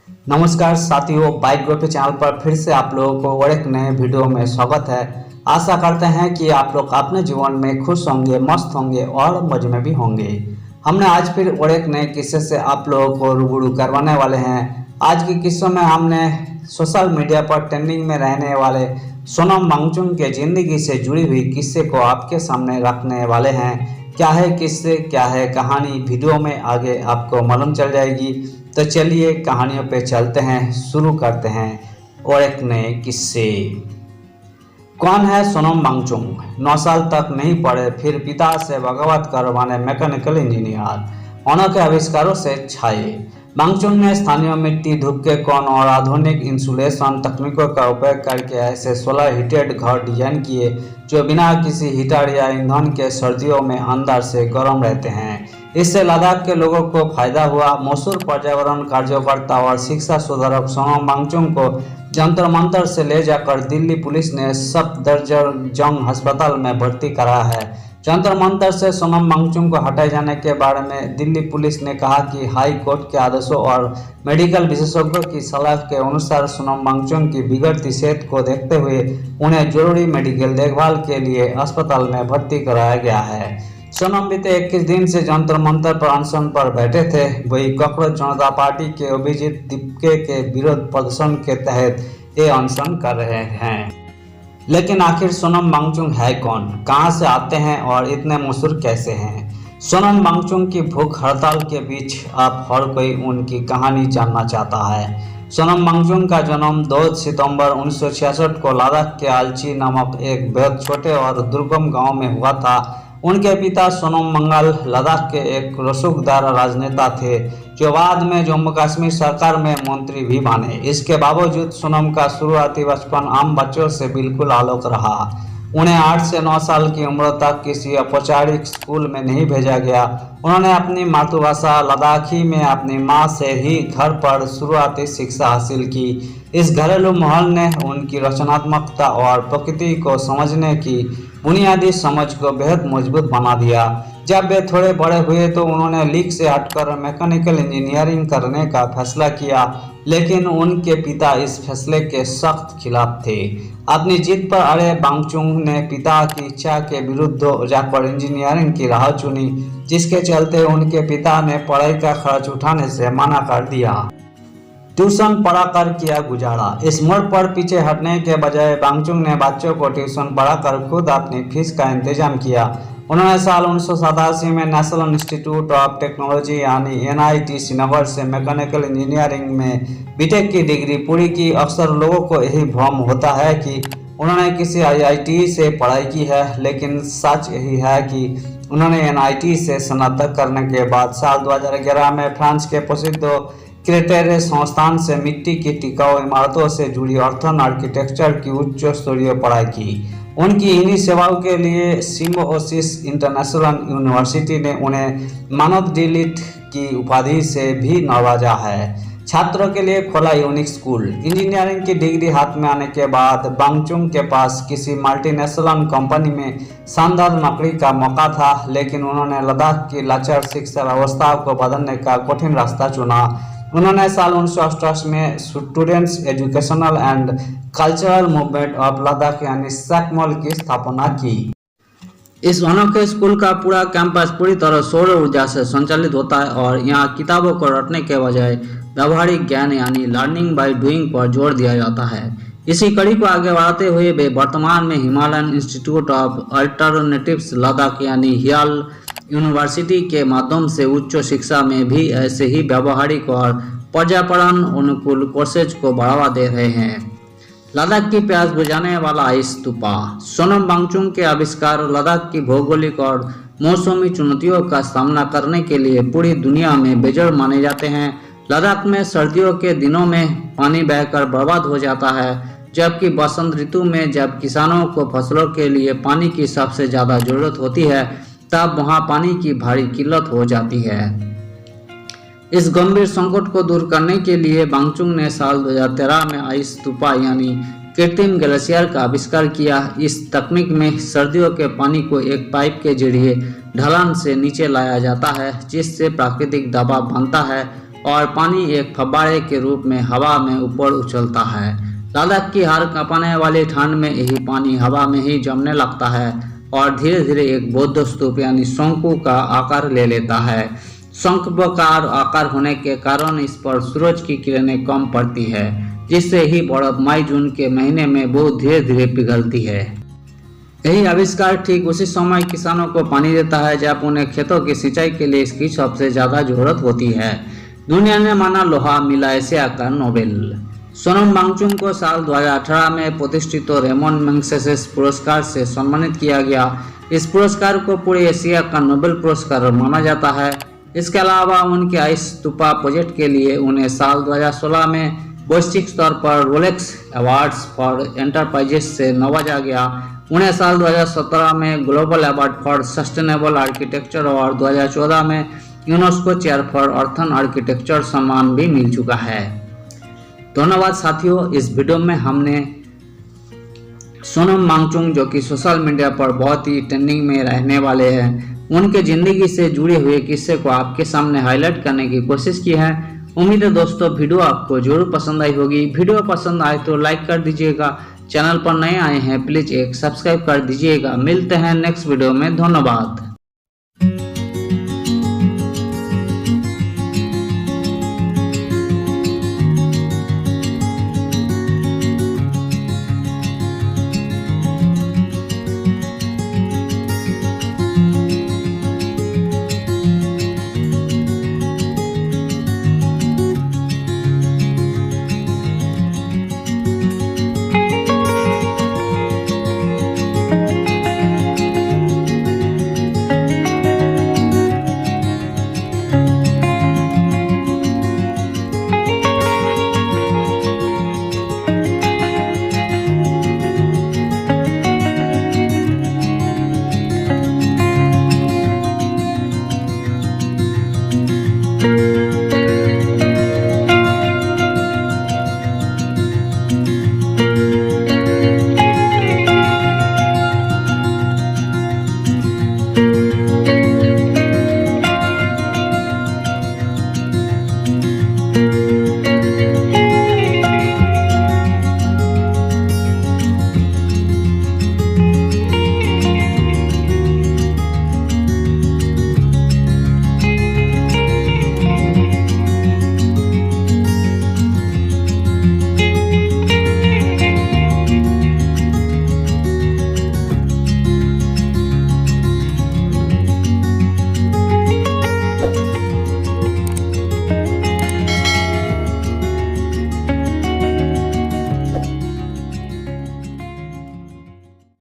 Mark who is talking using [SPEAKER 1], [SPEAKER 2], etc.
[SPEAKER 1] नमस्कार साथियों, bike group channel पर फिर से आप लोगों को और एक नए वीडियो में स्वागत है। आशा करते हैं कि आप लोग अपने जीवन में खुश होंगे, मस्त होंगे और मौज में भी होंगे। हमने आज फिर और एक नए किस्से से आप लोगों को रूबरू करवाने वाले हैं। आज के किस्सों में हमने सोशल मीडिया पर ट्रेंडिंग में रहने वाले सोनम वांगचुक के जिंदगी से जुड़ी हुई किस्से को आपके सामने रखने वाले हैं। क्या है किस्से, क्या है कहानी, वीडियो में आगे आपको मालूम चल जाएगी। तो चलिए कहानियों पे चलते हैं, शुरू करते हैं और एक नए किस्से। कौन है सोनम वांगचुक? 9 साल तक नहीं पढ़े, फिर पिता से बगावत कर बने मैकेनिकल इंजीनियर। अनोखे आविष्कारों से छाए, वांगचुक ने स्थानीय मिट्टी, धूप के कोण और आधुनिक इंसुलेशन तकनीकों का उपयोग करके ऐसे 16 हीटेड घर डिजाइन किए जो बिना किसी हीटर या ईंधन के सर्दियों में अंदर से गर्म रहते हैं। इससे लद्दाख के लोगों को फायदा हुआ। मशहूर पर्यावरण कार्यकर्ता और शिक्षा सुधारक सोनम वांगचुक को जंतर मंतर से ले जाकर दिल्ली पुलिस ने सफदरजंग अस्पताल में भर्ती करा है। जंतर मंतर से सोनम वांगचुक को हटाए जाने के बारे में दिल्ली पुलिस ने कहा कि हाई कोर्ट के आदेशों और मेडिकल विशेषज्ञों की सलाह के अनुसार सोनम वांगचुक की बिगड़ती सेहत को देखते हुए उन्हें जरूरी मेडिकल देखभाल के लिए अस्पताल में भर्ती कराया गया है। सोनम बीते 21 दिन से जंतर मंतर पर अनशन पर बैठे थे। वही कांग्रेस जनता पार्टी के अभिजीत दीपके के विरोध प्रदर्शन के तहत ये अनशन कर रहे हैं। लेकिन आखिर सोनम वांगचुक है कौन, कहां से आते हैं और इतने मशहूर कैसे हैं? सोनम वांगचुक की भूख हड़ताल के बीच अब हर कोई उनकी कहानी जानना चाहता है। सोनम वांगचुक का जन्म 2 सितंबर 1966 को लद्दाख के आलची नामक एक बेहद छोटे और दुर्गम गांव में हुआ था। उनके पिता सोनम वांगल लद्दाख के एक रसूखदार राजनेता थे जो बाद में जम्मू कश्मीर सरकार में मंत्री भी बने। इसके बावजूद सोनम का शुरुआती बचपन आम बच्चों से बिल्कुल अलग रहा। उन्हें 8 से 9 साल की उम्र तक किसी औपचारिक स्कूल में नहीं भेजा गया। उन्होंने अपनी मातृभाषा लद्दाखी में अपनी माँ से ही घर पर शुरुआती शिक्षा हासिल की। इस घरेलू माहौल ने उनकी रचनात्मकता और प्रकृति को समझने की बुनियादी समझ को बेहद मजबूत बना दिया। जब वे थोड़े बड़े हुए तो उन्होंने लीग से हटकर मैकेनिकल इंजीनियरिंग करने का फैसला किया, लेकिन उनके पिता इस फैसले के सख्त खिलाफ थे। अपनी जिद पर अड़े वांगचुक ने पिता की इच्छा के विरुद्ध जाकर इंजीनियरिंग की राह चुनी, जिसके चलते उनके पिता ने पढ़ाई का खर्च उठाने से मना कर दिया। ट्यूशन पढ़ाकर किया गुजारा। इस मोड़ पर पीछे हटने के बजाय वांगचुक ने बच्चों को ट्यूशन पढ़ाकर खुद अपनी फीस का इंतजाम किया। उन्होंने साल 1987 में नेशनल इंस्टीट्यूट ऑफ टेक्नोलॉजी यानी NIT श्रीनगर से मैकेनिकल इंजीनियरिंग में बीटेक की डिग्री पूरी की। अक्सर लोगों को यही भ्रम होता है कि उन्होंने किसी IIT से पढ़ाई की है, लेकिन सच यही है कि उन्होंने NIT से स्नातक करने के बाद साल 2011 में फ्रांस के प्रसिद्ध क्रेटेरे संस्थान से मिट्टी की टिकाऊ इमारतों से जुड़ी अर्थन आर्किटेक्चर की उच्च स्तरीय पढ़ाई की। उनकी इन्हीं सेवाओं के लिए सिम्बोसिस इंटरनेशनल यूनिवर्सिटी ने उन्हें मानद डिलीट की उपाधि से भी नवाजा है। छात्रों के लिए खोला यूनिक स्कूल। इंजीनियरिंग की डिग्री हाथ में आने के बाद वांगचुक के पास किसी मल्टीनेशनल कंपनी में शानदार नौकरी का मौका था, लेकिन उन्होंने लद्दाख की लाचार शिक्षा व्यवस्था को बदलने का कठिन रास्ता चुना। उन्होंने साल 1988 में students educational and cultural movement of Ladakh यानी सैकमॉल की स्थापना की। इस अनोखे स्कूल का पूरा कैंपस पूरी तरह सौर ऊर्जा से संचालित होता है और यहाँ किताबों को रटने के बजाय व्यावहारिक ज्ञान यानी लर्निंग बाय डूइंग पर जोर दिया जाता है। इसी कड़ी को आगे बढ़ाते हुए वे वर्तमान में Himalayan institute of alternatives Ladakh यानी हियाल यूनिवर्सिटी के माध्यम से उच्च शिक्षा में भी ऐसे ही व्यावहारिक और पर्यावरण अनुकूल कोर्सेज को बढ़ावा दे रहे हैं। लद्दाख की प्यास बुझाने वाला आइस तूफा। सोनम वांगचुक के आविष्कार लद्दाख की भौगोलिक और मौसमी चुनौतियों का सामना करने के लिए पूरी दुनिया में बेजोड़ माने जाते हैं। लद्दाख में सर्दियों के दिनों में पानी बहकर बर्बाद हो जाता है, जबकि बसंत ऋतु में जब किसानों को फसलों के लिए पानी की सबसे ज़्यादा जरूरत होती है तब वहां पानी की भारी किल्लत हो जाती है। इस गंभीर संकट को दूर करने के लिए वांगचुक ने साल 2013 में आइस तूफा यानी कृत्रिम ग्लेशियर का आविष्कार किया। इस तकनीक में सर्दियों के पानी को एक पाइप के जरिए ढलान से नीचे लाया जाता है, जिससे प्राकृतिक दबाव बनता है और पानी एक फव्वारे के रूप में हवा में ऊपर उछलता है। लद्दाख की हाड़ कांपने वाली ठंड में यही पानी हवा में ही जमने लगता है और धीरे धीरे एक बौद्ध स्तूप यानी शंकु का आकार ले लेता है। शंखाकार आकार होने के कारण इस पर सूरज की किरणें कम पड़ती है, जिससे ही बर्फ मई जून के महीने में बहुत धीरे धीरे पिघलती है। यही आविष्कार ठीक उसी समय किसानों को पानी देता है जब उन्हें खेतों की सिंचाई के लिए इसकी सबसे ज्यादा जरूरत होती है। दुनिया ने माना लोहा मिला एशिया का नोबेल। सोनम वांगचुक को साल 2018 में प्रतिष्ठित रेमन मैग्सेसे पुरस्कार से सम्मानित किया गया। इस पुरस्कार को पूरे एशिया का नोबेल पुरस्कार माना जाता है। इसके अलावा उनके आइस स्तूपा प्रोजेक्ट के लिए उन्हें साल 2016 में वैश्विक स्तर पर रोलेक्स अवार्ड्स फॉर एंटरप्राइजेस से नवाजा गया। उन्हें साल 2017 में global award for sustainable architecture और 2014 में UNESCO chair for earthen architecture सम्मान भी मिल चुका है। धन्यवाद साथियों। इस वीडियो में हमने सोनम वांगचुक जो कि सोशल मीडिया पर बहुत ही ट्रेंडिंग में रहने वाले हैं, उनके जिंदगी से जुड़े हुए किस्से को आपके सामने हाईलाइट करने की कोशिश की है। उम्मीद है दोस्तों वीडियो आपको जरूर पसंद आई होगी। वीडियो पसंद आए तो लाइक कर दीजिएगा। चैनल पर नए आए हैं प्लीज एक सब्सक्राइब कर दीजिएगा। मिलते हैं नेक्स्ट वीडियो में। धन्यवाद।